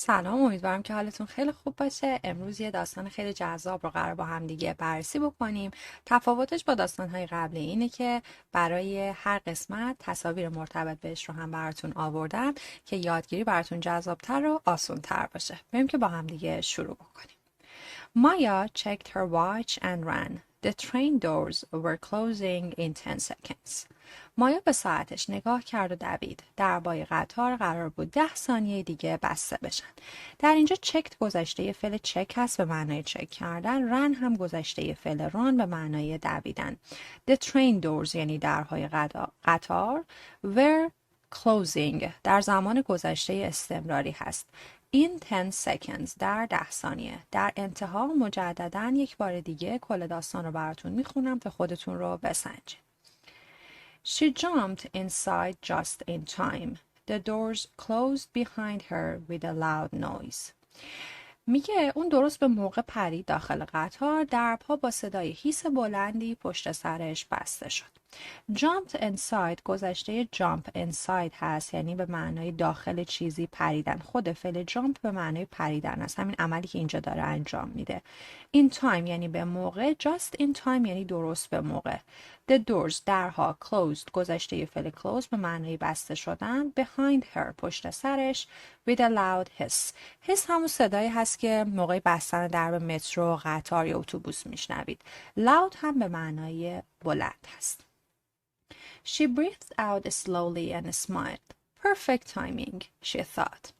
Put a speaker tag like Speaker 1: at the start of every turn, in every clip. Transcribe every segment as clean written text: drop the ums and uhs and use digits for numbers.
Speaker 1: سلام، امیدوارم که حالتون خیلی خوب باشه. امروز یه داستان خیلی جذاب رو قرار با هم دیگه بررسی بکنیم. تفاوتش با داستان‌های قبلی اینه که برای هر قسمت تصاویر مرتبط بهش رو هم براتون آوردم که یادگیری براتون جذابتر و آسان‌تر باشه. بریم که با هم دیگه شروع بکنیم. Maya checked her watch and ran. The train doors were closing in 10 seconds. مایا به ساعتش نگاه کرد و دوید. دربای قطار قرار بود 10 ثانیه دیگه بسته بشن. در اینجا چکت گذشته فعل چک هست به معنای چک کردن. رن هم گذشته فعل ران به معنای دویدن. The train doors یعنی درهای قطار were closing در زمان گذشته استمراری هست. In 10 seconds در 10 ثانیه. در انتها مجددا یک بار دیگه کل داستان رو براتون میخونم تا خودتون رو بسنجید. She jumped inside just in time. The doors closed behind her with a loud noise. میگه اون درست به موقع پرید داخل قطار. درها با صدای هیس بلندی پشت سرش بسته شد. Jumped inside گذشته jump inside هست، یعنی به معنای داخل چیزی پریدن. خود فعل jump به معنای پریدن است، همین عملی که اینجا داره انجام میده. In time یعنی به موقع. Just in time یعنی درست به موقع. The doors درها. Closed گذشته فعل close به معنای بسته شدن. Behind her پشت سرش. With a loud hiss. hiss همون صدایی هست که موقع بستن در به مترو، قطار یا اتوبوس میشنوید. Loud هم به معنای بلند هست. She breathed out slowly and smiled. Perfect timing, she thought.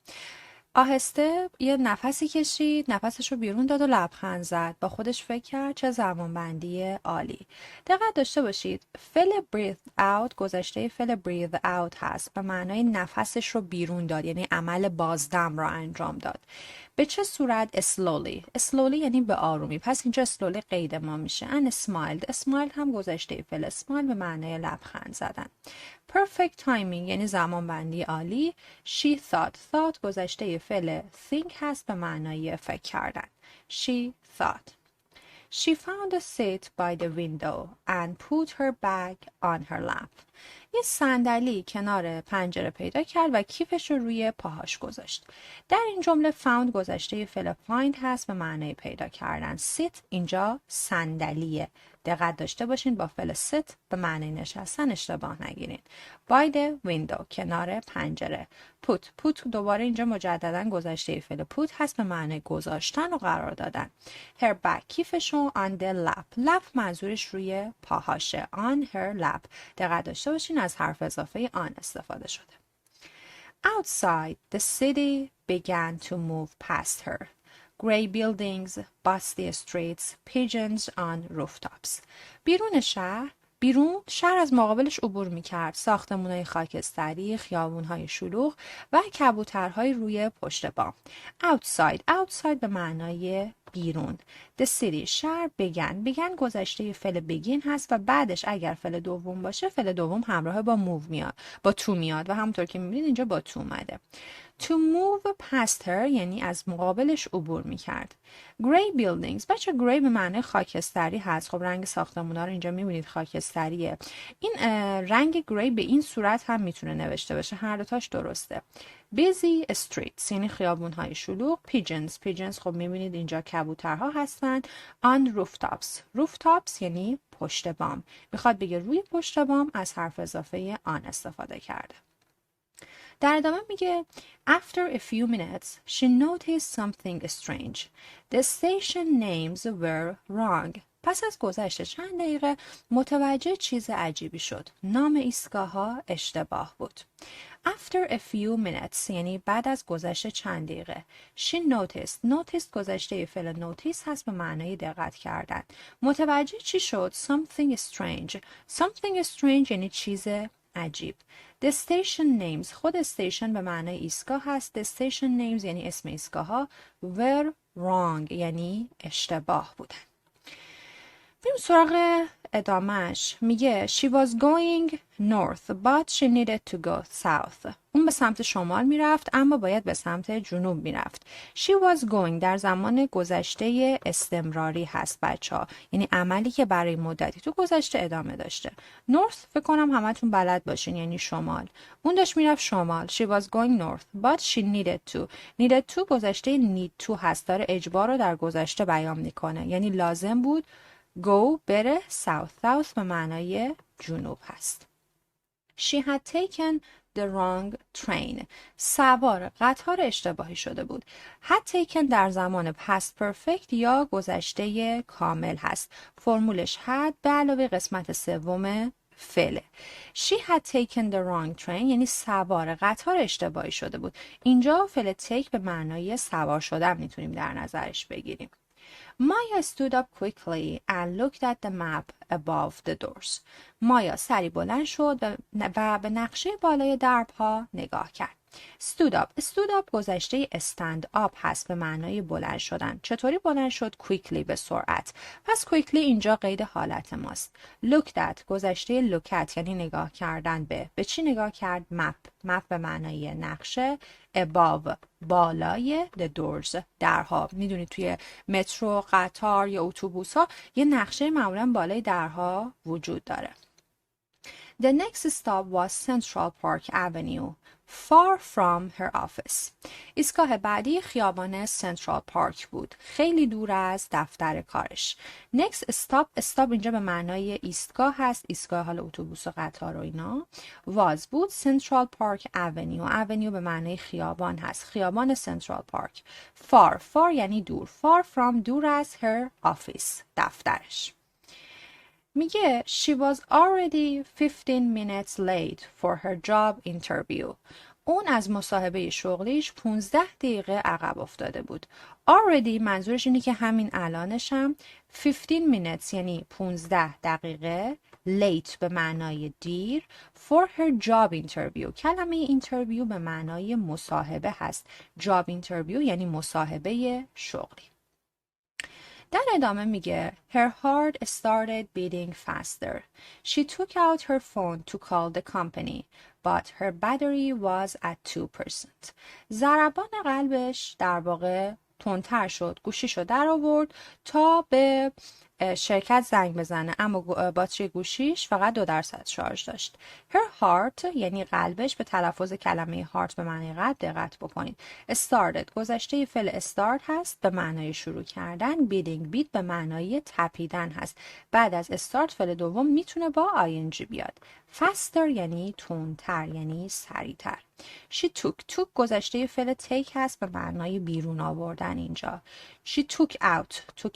Speaker 1: آهسته یه نفسی کشید، نفسش رو بیرون داد و لبخند زد. با خودش فکر کرد چه زمانبندی عالی. دقت داشته باشید فعل breathe out گذشته فعل breathe out هست، به معنای نفسش رو بیرون داد، یعنی عمل بازدم را انجام داد. به چه صورت؟ slowly یعنی به آرومی. پس اینجا slowly قید ما میشه. and smiled هم گذشته فعل smile به معنای لبخند زدن. perfect timing یعنی زمانبندی عالی. she thought گذشته فعل think هست به معنای فکر کردن. she thought. She found a seat by the window and put her bag on her lap. یه صندلی کنار پنجره پیدا کرد و کیفش رو روی پاهاش گذاشت. در این جمله found گذشته فعل find هست به معنای پیدا کردن. sit اینجا صندلیه. دقت داشته باشین با فعل sit به معنای نشستن اشتباه نگیرین. by the window کنار پنجره. put دوباره اینجا مجددا گذشته فعل put هست به معنای گذاشتن و قرار دادن. her bag کیفشون on the lap منظورش روی پاهاشه. on her lap. دقت داشته باشین از حرف اضافه آن استفاده شده. Outside, the city began to move past her. Gray buildings, busty streets, pigeons on rooftops. بیرون شهر از مقابلش عبور می‌کرد. ساختمان‌های خاکستری، خیابون‌های شلوغ و کبوترهای روی پشت بام. outside به معنای بیرون. the city شهر. began گذشته فعل begin هست و بعدش اگر فعل دوم باشه فعل دوم همراه با to میاد و همونطور که می‌بینید اینجا با to اومده. To move past her یعنی از مقابلش عبور میکرد. Gray buildings. بچه gray به معنی خاکستری هست. خب رنگ ساختمونا رو اینجا میبینید خاکستریه. این رنگ gray به این صورت هم میتونه نوشته بشه. هر دوتاش درسته. Busy streets یعنی خیابونهای شلوغ. Pigeons خب میبینید اینجا کبوترها هستن. On rooftops یعنی پشت بام. میخواد بگه روی پشت بام، از حرف اضافه آن استفاده کرده. در ادامه میگه After a few minutes, she noticed something strange. The station names were wrong. پس از گذشت چند دقیقه متوجه چیز عجیبی شد. نام ایستگاه‌ها اشتباه بود. After a few minutes یعنی بعد از گذشت چند دقیقه. She noticed گذشته فعل notice هست به معنای دقت کردن. متوجه چی شد؟ Something strange یعنی چیز عجیب. The station names خود station به معنای ایستگاه هست. The station names یعنی اسم ایستگاه ها. were wrong یعنی اشتباه بودن. بریم سراغ ادامهش. میگه she was going north but she needed to go south. اون به سمت شمال میرفت اما باید به سمت جنوب میرفت. She was going در زمان گذشته استمراری هست بچه‌ها، یعنی عملی که برای مدتی تو گذشته ادامه داشته. North فکر کنم همتون بلد باشین، یعنی شمال. اون داشت میرفت شمال. She was going north but she needed to. needed to گذشته need to هست، داره اجبار رو در گذشته بیان میکنه، یعنی لازم بود go بره south. south به معنای جنوب هست. She had taken the wrong train. سوار قطار اشتباهی شده بود. had taken در زمان past perfect یا گذشته کامل هست. فرمولش had به علاوه قسمت سوم فعله. She had taken the wrong train یعنی سوار قطار اشتباهی شده بود. اینجا فعل take به معنای سوار شدن میتونیم در نظرش بگیریم. Maya stood up quickly and looked at the map above the doors. مایا سری بلند شد و به نقشه بالای دربها نگاه کرد. stood up گذشته stand up هست به معنای بلند شدن. چطوری بلند شد؟ quickly به سرعت. پس quickly اینجا قید حالت ماست. looked at گذشته look at یعنی نگاه کردن به چی نگاه کرد؟ map به معنای نقشه. above بالای the doors درها. میدونید توی مترو، قطار یا اتوبوس ها یه نقشه معمولا بالای درها وجود داره. The next stop was Central Park Avenue, far from her office. ایستگاه بعدی خیابان سنترال پارک بود، خیلی دور از دفتر کارش. Next stop اینجا به معنای ایستگاه هست، ایستگاه حال اتوبوس و قطار و اینا. was بود Central Park Avenue. Avenue به معنای خیابان هست، خیابان سنترال پارک. far یعنی دور. far from دور از her office دفترش. میگه she was already 15 minutes late for her job interview. اون از مصاحبه شغلیش 15 دقیقه عقب افتاده بود. already منظورش اینه که همین الانش هم 15 minutes یعنی 15 دقیقه late به معنای دیر for her job interview. کلمه interview به معنای مصاحبه هست. job interview یعنی مصاحبه شغلی. در ادامه میگه her heart started beating faster. She took out her phone to call the company, but her battery was at 2%. ضربان قلبش در واقع تندتر شد. گوشیشو در آورد تا به شرکت زنگ بزنه، اما باتری گوشیش فقط 2% شارژ داشت. Her heart یعنی قلبش، به تلفظ کلمه heart به معنی قلب دقت بکنید. started گذشته فعل start هست به معنای شروع کردن. beat به معنای تپیدن هست. بعد از start فعل دوم میتونه با ing بیاد. faster یعنی تندتر یعنی سریعتر. She took گذشته فعل take هست به معنای بیرون آوردن اینجا. She took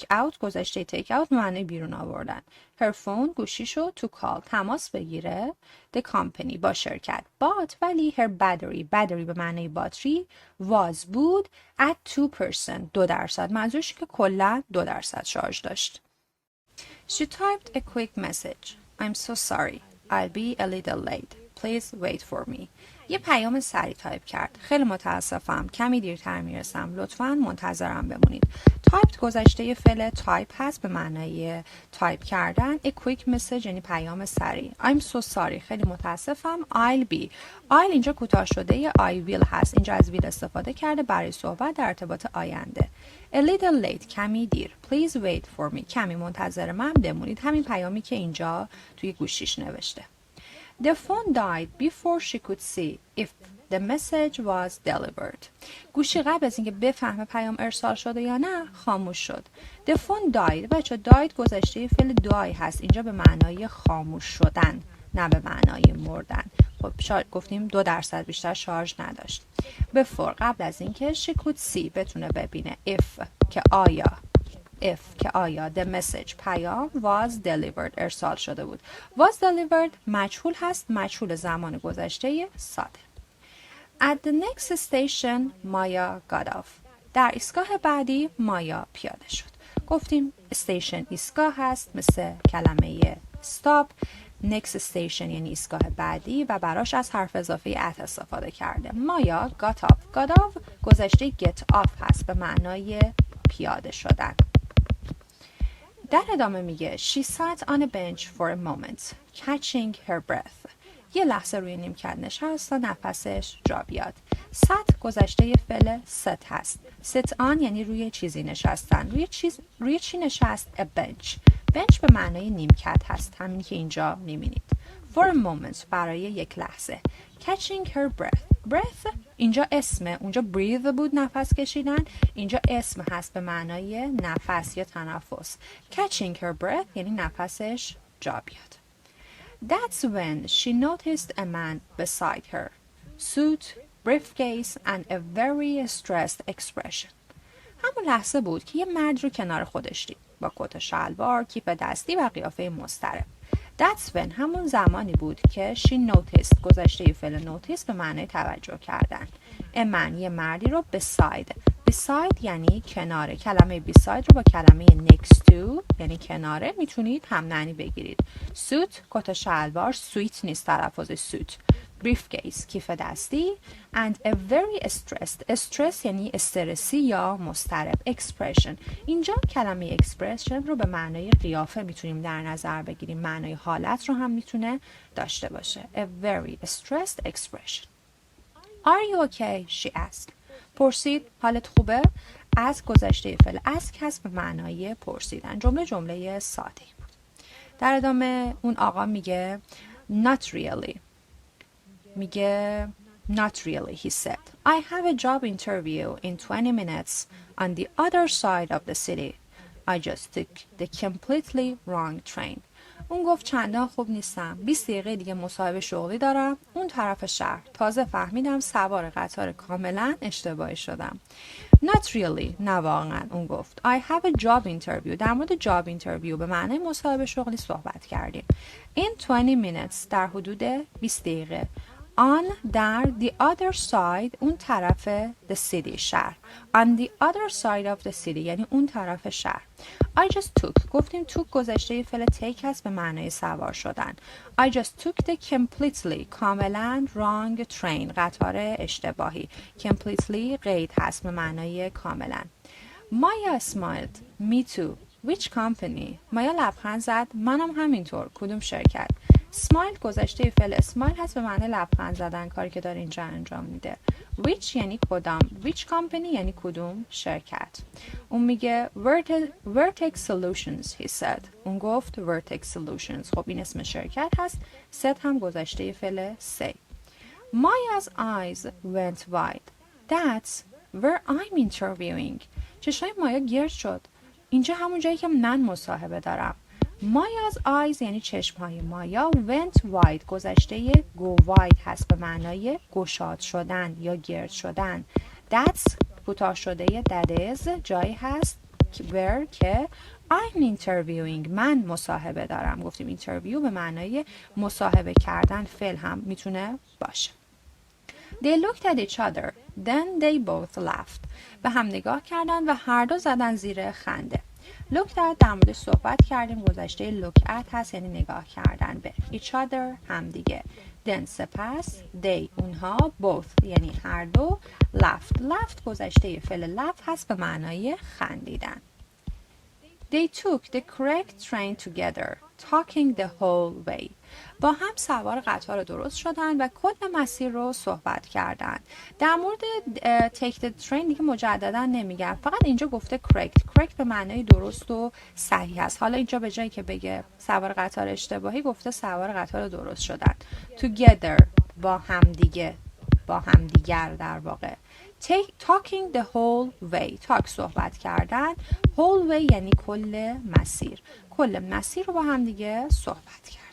Speaker 1: out گذشته take out به معنای بیرون آوردن. Her phone گوشیشو to call تماس بگیره the company با شرکت. But ولی her battery به معنای باتری was بود at 2%. منظورش که کلا 2% شارژ داشت. She typed a quick message. I'm so sorry. I'll be a little late. Please wait for me. یه پیام سریع تایپ کرد. خیلی متاسفم. کمی دیرتر میرسم. لطفاً منتظرم بمونید. تایپ گذشته فعل تایپ هست به معنای تایپ کردن. A quick message یعنی پیام سریع. I'm so sorry. خیلی متاسفم. I'll be. I'll اینجا کوتاه شده I will هست. اینجا از will استفاده کرده برای صحبت در ارتباط آینده. A little late. کمی دیر. Please wait for me. کمی منتظر من بمونید. همین پیامی که اینجا توی گوشیش نوشته. The phone died before she could see if the message was delivered. گوشی قبل از اینکه بفهمه پیام ارسال شده یا نه خاموش شد. The phone died. بچه died گذشته فعل die هست. اینجا به معنای خاموش شدن نه به معنای مردن. خب گفتیم 2% بیشتر شارژ نداشت. Before قبل از اینکه she could see بتونه ببینه. If که آیا the message پیام was delivered ارسال شده بود. was delivered مجهول هست، مجهول زمان گذشته ساده. At the next station Maya got off. در ایستگاه بعدی مایا پیاده شد. گفتیم station ایستگاه هست مثل کلمه stop. next station یعنی ایستگاه بعدی و براش از حرف اضافه at استفاده کرده. مایا got off گذشته get off هست به معنای پیاده شدن. در ادامه میگه She sat on a bench for a moment, catching her breath. یه لحظه روی نیمکت نشست تا نفسش جا بیاد. sat گذشته فعل sit هست. sit on یعنی روی چیزی نشستن. روی چی نشست؟ a bench. bench به معنای نیمکت هست، همین که اینجا میبینید. for a moment برای یک لحظه. catching her breath اینجا اسمه، اونجا breathe بود نفس کشیدن، اینجا اسم هست به معنای نفس یا تنفس. catching her breath یعنی نفسش جا بیاد. That's when she noticed a man beside her. Suit, briefcase and a very stressed expression. همون لحظه بود که یه مرد رو کنار خودش دید با کت و شلوار، کیف دستی و قیافه مضطرب. That's when همون زمانی بود که she noticed گذشته فعل notice به معنی توجه کردن. a man یه مردی رو beside یعنی کناره. کلمه beside رو با کلمه next to یعنی کناره میتونید هم معنی بگیرید. suit کت و شلوار، sweet نیست تلفظ suit. briefcase کیف دستی and a very stressed یعنی استرسی یا مضطرب. expression اینجا کلمه expression رو به معنای قیافه میتونیم در نظر بگیریم، معنای حالت رو هم میتونه داشته باشه. a very stressed expression. Are you okay? she asked. پرسید حالت خوبه؟ از گذشته فعل ask هست به معنای پرسیدن. جمله ساده بود. در ادامه اون آقا میگه not really. میگه not really he said. I have a job interview in 20 minutes on the other side of the city. I just took the completely wrong train. اون گفت چندان خوب نیستم. 20 دقیقه دیگه مصاحبه شغلی دارم اون طرف شهر. تازه فهمیدم سوار قطار کاملا اشتباهی شدم. Not really. نه واقعا. اون گفت I have a job interview. در مورد job interview به معنی مصاحبه شغلی صحبت کردیم. In 20 minutes در حدود 20 دقیقه. On در the other side اون طرف the city شهر. On the other side of the city یعنی اون طرف شهر. I just took گفتیم took گذشته فعل take هست به معنای سوار شدن. I just took the completely کاملا wrong train قطار اشتباهی. completely قید هست به معنای کاملا. Maya smiled. Me too. Which company? مایا لبخند زد. منم همینطور. کدوم شرکت؟ smile گذشته فعل smile هست به معنی لبخند زدن، کاری که داره اینجا انجام میده. which یعنی کدام. which company یعنی کدوم شرکت. اون میگه Vertex Solutions he said. اون گفت Vertex Solutions. خب این اسم شرکت هست. said هم گذشته فعل say. Maya's eyes went wide. That's where I'm interviewing. چشای مایا گرد شد. اینجا همون جایی که من مصاحبه دارم. Maya's eyes یعنی چشمهای مایا. went wide گذشته go wide هست به معنای گشاد شدن یا گرد شدن. That's کوتاه شده that is جایی هست where که I'm interviewing من مصاحبه دارم. گفتیم interview به معنای مصاحبه کردن، فعل هم میتونه باشه. They looked at each other. Then they both laughed. به هم نگاه کردن و هر دو زدن زیر خنده. look at در موردش صحبت کردیم. گذشته look at هست یعنی نگاه کردن به. each other همدیگه. then سپس they اونها both یعنی هر دو laughed گذشته فعل laugh هست به معنای خندیدن. They took the correct train together, talking the whole way. با هم سوار قطار درست شدن و کل مسیر رو صحبت کردن. در مورد take the train دیگه مجددا نمیگم، فقط اینجا گفته correct به معنای درست و صحیح است. حالا اینجا به جایی که بگه سوار قطار اشتباهی گفته سوار قطار درست شدن. together با همدیگر در واقع. talking the whole way talk صحبت کردن. whole way یعنی کل مسیر رو با هم دیگه صحبت کردن.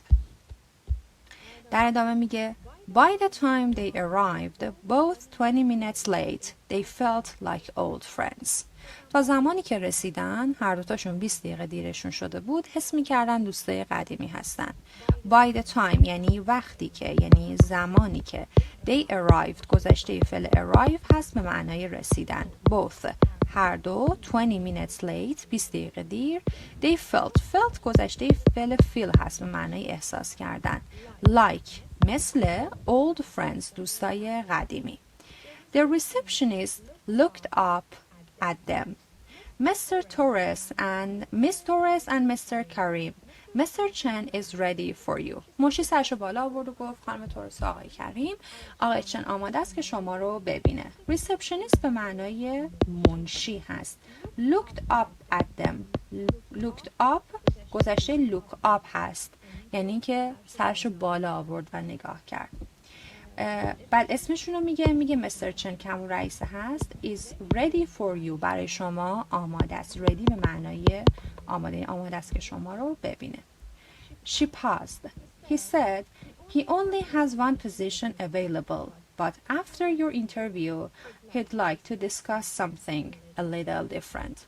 Speaker 1: در ادامه میگه By the time they arrived, both 20 minutes late, they felt like old friends. تا زمانی که رسیدن هر دوتاشون 20 دقیقه دیرشون شده بود، حس میکردن دوستای قدیمی هستن. By the time یعنی وقتی که، یعنی زمانی که. They arrived گذشته فعل arrive هست به معنای رسیدن. Both هر دو 20 minutes late 20 دقیقه دیر. They felt گذشته فعل feel هست به معنای احساس کردن. Like مثل old friends دوستای قدیمی. The receptionist looked up at them. Mr. Torres and Miss Torres and Mr. Karim. Mr. Chen is ready for you. مشی سرشو بالا آورد و گفت خانم تورس و آقای کریم، آقای چن آماده است که شما رو ببینه. ریسپشنیست به معنای منشی هست. Looked up at them. Looked up گذشته look up هست، یعنی که سرشو بالا آورد و نگاه کرد. بعد اسمشون رو میگه مستر چن که همون رئیس هست is ready for you، برای شما آماده است. ready به معنای آماده است که شما رو ببینه. She paused. He said he only has one position available, but after your interview he'd like to discuss something a little different.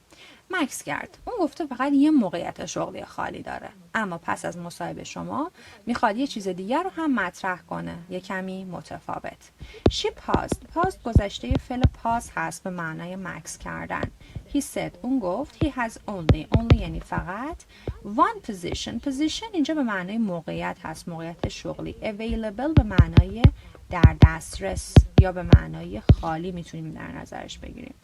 Speaker 1: مکس کرد. اون گفته فقط یه موقعیت شغلی خالی داره، اما پس از مصاحبه شما میخواد یه چیز دیگر رو هم مطرح کنه، یه کمی متفاوت. She paused. paused گذشته فعل پاس هست به معنای مکس کردن. He said. اون گفت he has only یعنی فقط one position اینجا به معنای موقعیت هست، موقعیت شغلی. available به معنای در دسترس یا به معنای خالی میتونیم در نظرش بگیریم.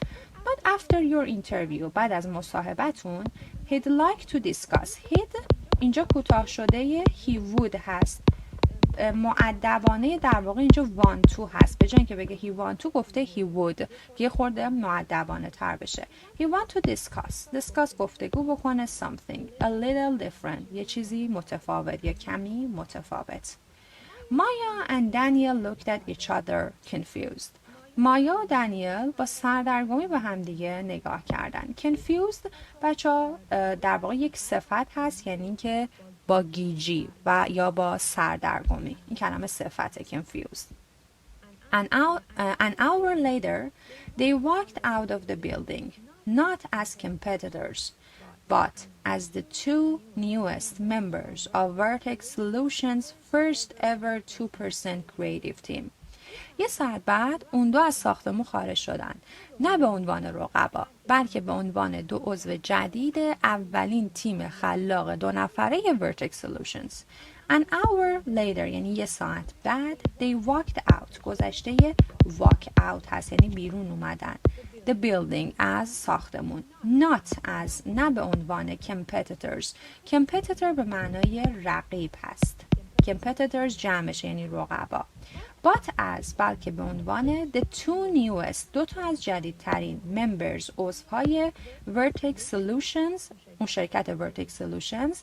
Speaker 1: But after your interview بعد از مصاحبتون he'd like to discuss. he'd اینجا کوتاه شده he would هست، مؤدبانه در واقع اینجا want to هست، به جای اینکه بگه he want to گفته he would که خورده مؤدبانه تر بشه. he want to discuss گفتگو بکنه something a little different یه چیزی متفاوت یا کمی متفاوت. Maya and Daniel looked at each other confused. مایا و دانیل با سردرگمی به هم دیگه نگاه کردن. confused بچه‌ها در واقع یک صفت هست، یعنی که با گیجی و یا با سردرگمی. این کلمه صفته confused. An hour later they walked out of the building not as competitors but as the two newest members of Vertex Solutions' first ever 2% creative team. یه ساعت بعد اون دو از ساختمون خارج شدن، نه به عنوان رقبا بلکه به عنوان دو عضو جدید اولین تیم خلاق 2 نفره Vertex Solutions. An hour later یعنی یه ساعت بعد they walked out گذشته walk out هست، یعنی بیرون اومدن. The building از ساختمون. Not as نه به عنوان competitors. competitor به معنای رقیب هست. competitors جمعش یعنی رقبا. But as بلکه به عنوان the two newest دو تا از جدیدترین members عضوهای Vertex Solutions اون شرکت Vertex Solutions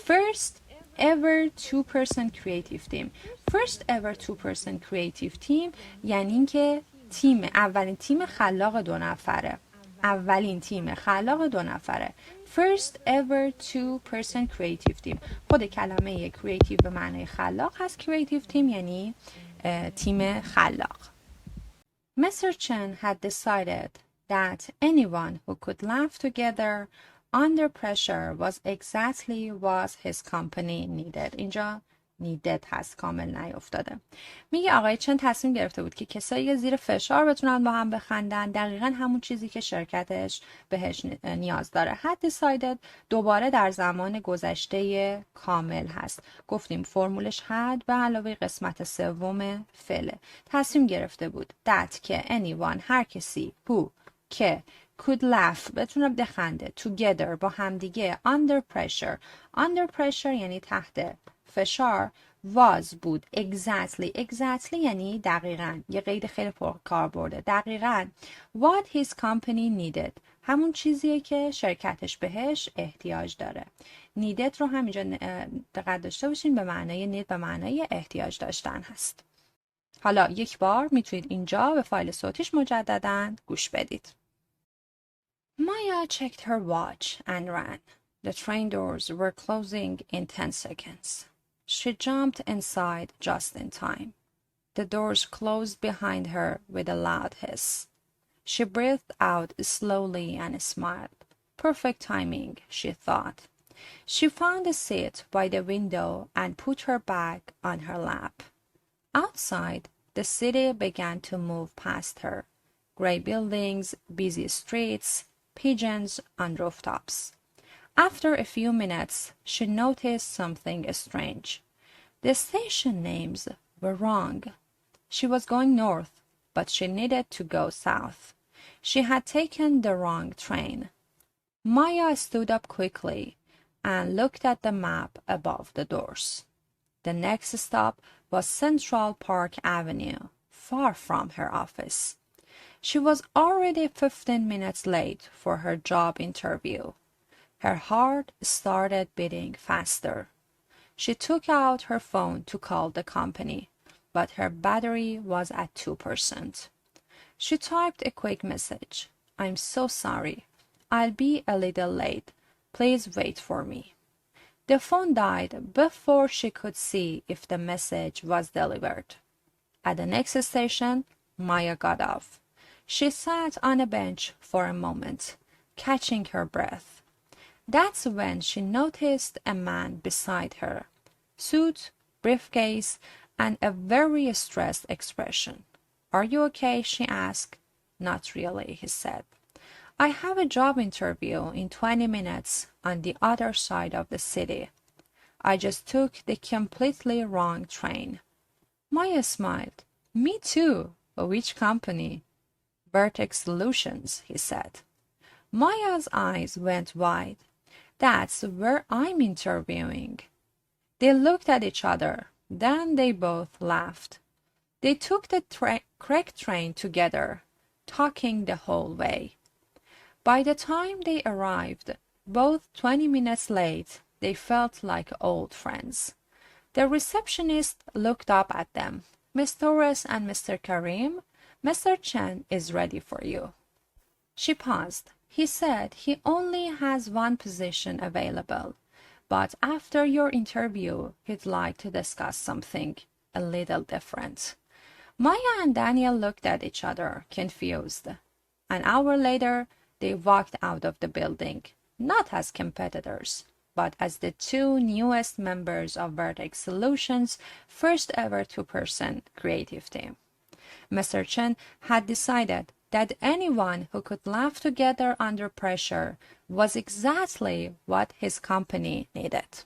Speaker 1: first ever 2% creative team. first ever 2% creative team یعنی که اولین تیم خلاق 2 نفره. اولین تیم خلاق 2 نفره. First ever 2% creative team. خود کلمه creative به معنی خلاق هست. creative team یعنی تیم خلاق. Mr. Chen had decided that anyone who could laugh together under pressure was exactly what his company needed. اینجا needed هست، کامل نیافتاده. میگه آقای چن تصمیم گرفته بود که کسایی که زیر فشار بتونن با هم بخندن دقیقاً همون چیزی که شرکتش بهش نیاز داره. had decided دوباره در زمان گذشته کامل هست. گفتیم فرمولش had به علاوه قسمت سوم فعله. تصمیم گرفته بود that که anyone هر کسی who که could laugh بتونه بخنده together با همدیگه under pressure یعنی تحت فشار was بود exactly یعنی دقیقاً یه قید خیلی کار برده دقیقاً what his company needed همون چیزیه که شرکتش بهش احتیاج داره. needed رو هم اینجا دقت داشته باشین به معنای need به معنای احتیاج داشتن هست. حالا یک بار میتونید اینجا به فایل صوتیش مجدداً گوش بدید. Maya checked her watch and ran. The train doors were closing in 10 seconds. She jumped inside just in time. The doors closed behind her with a loud hiss. She breathed out slowly and smiled. Perfect timing, she thought. She found a seat by the window and put her bag on her lap. Outside, the city began to move past her. Gray buildings, busy streets, pigeons on rooftops. After a few minutes, she noticed something strange. The station names were wrong. She was going north, but she needed to go south. She had taken the wrong train. Maya stood up quickly and looked at the map above the doors. The next stop was Central Park Avenue, far from her office. She was already 15 minutes late for her job interview. Her heart started beating faster. She took out her phone to call the company, but her battery was at 2%. She typed a quick message. "I'm so sorry. I'll be a little late. Please wait for me." The phone died before she could see if the message was delivered. At the next station, Maya got off. She sat on a bench for a moment, catching her breath. That's when she noticed a man beside her, suit, briefcase, and a very stressed expression. "Are you okay?" she asked. "Not really," he said. "I have a job interview in 20 minutes on the other side of the city. I just took the completely wrong train." Maya smiled. "Me too. Which company?" "Vertex Solutions," he said. Maya's eyes went wide. "That's where I'm interviewing." They looked at each other. Then they both laughed. They took the correct train together, talking the whole way. By the time they arrived, both 20 minutes late, they felt like old friends. The receptionist looked up at them. "Miss Torres and Mr. Karim, Mr. Chen is ready for you." She paused. "He said he only has one position available, but after your interview, he'd like to discuss something a little different." Maya and Daniel looked at each other, confused. An hour later, they walked out of the building, not as competitors, but as the two newest members of Vertex Solutions' first ever two-person creative team. Mr. Chen had decided that anyone who could laugh together under pressure was exactly what his company needed.